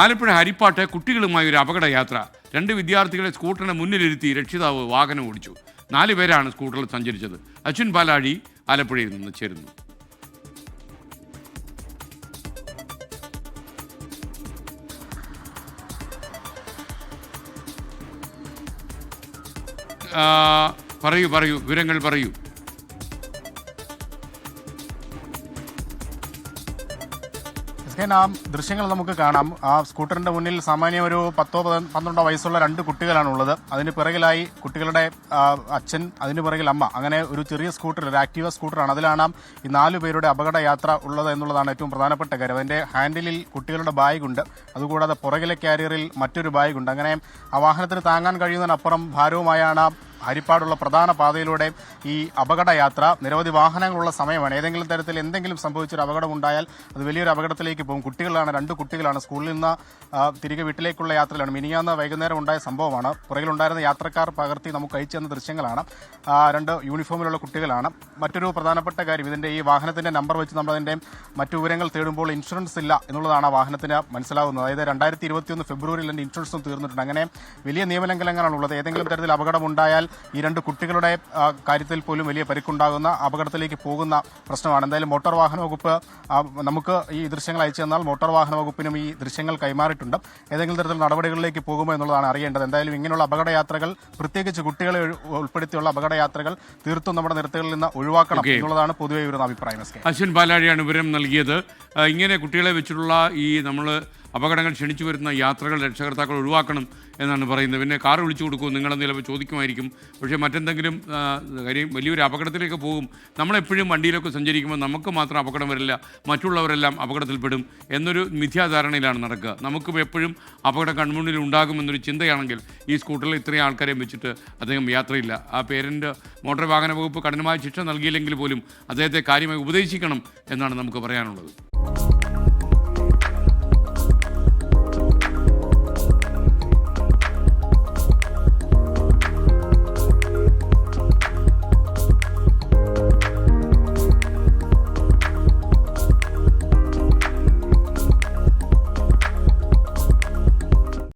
ആലപ്പുഴ ഹരിപ്പാട്ട് കുട്ടികളുമായി ഒരു അപകട യാത്ര. 2 വിദ്യാർത്ഥികളെ സ്കൂട്ടറിന് മുന്നിലിരുത്തി രക്ഷിതാവ് വാഹനം ഓടിച്ചു. 4 പേരാണ് സ്കൂട്ടറിൽ സഞ്ചരിച്ചത്. അശ്വിൻ പാലാഴി ആലപ്പുഴയിൽ നിന്ന് ചേരുന്നു. പറയൂ, വിവരങ്ങൾ പറയൂ. ആ ദൃശ്യങ്ങൾ നമുക്ക് കാണാം. ആ സ്കൂട്ടറിന്റെ മുന്നിൽ സാമാന്യം ഒരു 10-12 വയസ്സുള്ള 2 കുട്ടികളാണുള്ളത്. അതിന് പിറകിലായി കുട്ടികളുടെ അച്ഛൻ, അതിന് പിറകിൽ അമ്മ. അങ്ങനെ ഒരു ചെറിയ സ്കൂട്ടർ, ഒരു ആക്റ്റീവ സ്കൂട്ടറാണ്. അതിലാണ് ഈ 4 പേരുടെ അപകട യാത്ര ഉള്ളത് എന്നുള്ളതാണ് ഏറ്റവും പ്രധാനപ്പെട്ട കാര്യം. അതിന്റെ ഹാൻഡിലിൽ കുട്ടികളുടെ ബാഗുണ്ട്, അതുകൂടാതെ പുറകിലെ കാരിയറിൽ മറ്റൊരു ബാഗുണ്ട്. അങ്ങനെ ആ വാഹനത്തിന് താങ്ങാൻ കഴിയുന്നതിനപ്പുറം ഭാരവുമായാണ് ഹരിപ്പാടുള്ള പ്രധാന പാതയിലൂടെ ഈ അപകട യാത്ര. നിരവധി വാഹനങ്ങളുള്ള സമയമാണ്. ഏതെങ്കിലും തരത്തിൽ എന്തെങ്കിലും സംഭവിച്ചൊരു അപകടം ഉണ്ടായാൽ അത് വലിയൊരു അപകടത്തിലേക്ക് പോകും. കുട്ടികളാണ്, 2 കുട്ടികളാണ്. സ്കൂളിൽ നിന്ന് തിരികെ വീട്ടിലേക്കുള്ള യാത്രയിലാണ്. മിനിഞ്ഞാന്ന് വൈകുന്നേരം ഉണ്ടായ സംഭവമാണ്. പുറകിലുണ്ടായിരുന്ന യാത്രക്കാർ പകർത്തി നമുക്ക് അയച്ചു തന്ന ദൃശ്യങ്ങളാണ്. 2 യൂണിഫോമിലുള്ള കുട്ടികളാണ്. മറ്റൊരു പ്രധാനപ്പെട്ട കാര്യം, ഇതിന്റെ ഈ വാഹനത്തിന്റെ നമ്പർ വെച്ച് നമ്മളതിന്റെ മറ്റു വിവരങ്ങൾ തേടുമ്പോൾ ഇൻഷുറൻസ് ഇല്ല എന്നുള്ളതാണ് ആ വാഹനത്തിന് മനസ്സിലാവുന്നത്. അതായത് 2021 ഫെബ്രുവരിയിൽ എൻ്റെ ഇൻഷുറൻസും തീർന്നിട്ടുണ്ട്. അങ്ങനെ വലിയ നിയമലംഘനങ്ങളാണുള്ളത്. ഏതെങ്കിലും തരത്തിൽ അപകടമുണ്ടായാൽ ഈ 2 കുട്ടികളുടെ കാര്യത്തിൽ പോലും വലിയ പരിക്കുണ്ടാകുന്ന അപകടത്തിലേക്ക് പോകുന്ന പ്രശ്നമാണ്. എന്തായാലും മോട്ടോർ വാഹന വകുപ്പ് നമുക്ക് ഈ ദൃശ്യങ്ങൾ അയച്ചു തന്നാൽ മോട്ടോർ വാഹന വകുപ്പിനും ഈ ദൃശ്യങ്ങൾ കൈമാറിയിട്ടുണ്ട്. ഏതെങ്കിലും തരത്തിൽ നടപടികളിലേക്ക് പോകുമോ എന്നുള്ളതാണ് അറിയേണ്ടത്. എന്തായാലും ഇങ്ങനെയുള്ള അപകടയാത്രകൾ, പ്രത്യേകിച്ച് കുട്ടികളെ ഉൾപ്പെടുത്തിയുള്ള അപകടയാത്രകൾ തീർത്തും നമ്മുടെ നിരത്തുകളിൽ നിന്ന് ഒഴിവാക്കണം എന്നുള്ളതാണ് പൊതുവെ ഒരു അഭിപ്രായം. അശ്വിൻ പാലാഴിയാണ് വിവരം നൽകിയത്. ഇങ്ങനെ കുട്ടികളെ വെച്ചിട്ടുള്ള ഈ നമ്മൾ അപകടങ്ങൾ ക്ഷണിച്ചു വരുന്ന യാത്രകൾ രക്ഷകർത്താക്കൾ ഒഴിവാക്കണം എന്നാണ് പറയുന്നത്. പിന്നെ കാർ വിളിച്ചു കൊടുക്കും, നിങ്ങളെ നിലവിൽ ചോദിക്കുമായിരിക്കും. പക്ഷേ മറ്റെന്തെങ്കിലും കാര്യം വലിയൊരു അപകടത്തിലേക്ക് പോകും. നമ്മളെപ്പോഴും വണ്ടിയിലൊക്കെ സഞ്ചരിക്കുമ്പോൾ നമുക്ക് മാത്രം അപകടം വരില്ല, മറ്റുള്ളവരെല്ലാം അപകടത്തിൽപ്പെടും എന്നൊരു മിഥ്യാധാരണയിലാണ് നടക്കുക. നമുക്കും എപ്പോഴും അപകടം കൺമുന്നിൽ ഉണ്ടാകുമെന്നൊരു ചിന്തയാണെങ്കിൽ ഈ സ്കൂട്ടറിൽ ഇത്രയും ആൾക്കാരെയും വെച്ചിട്ട് അദ്ദേഹം യാത്രയില്ല. ആ പേരൻ്റ് മോട്ടോർ വാഹന വകുപ്പ് കഠിനമായ ശിക്ഷ നൽകിയില്ലെങ്കിൽ പോലും അദ്ദേഹത്തെ കാര്യമായി ഉപദേശിക്കണം എന്നാണ് നമുക്ക് പറയാനുള്ളത്.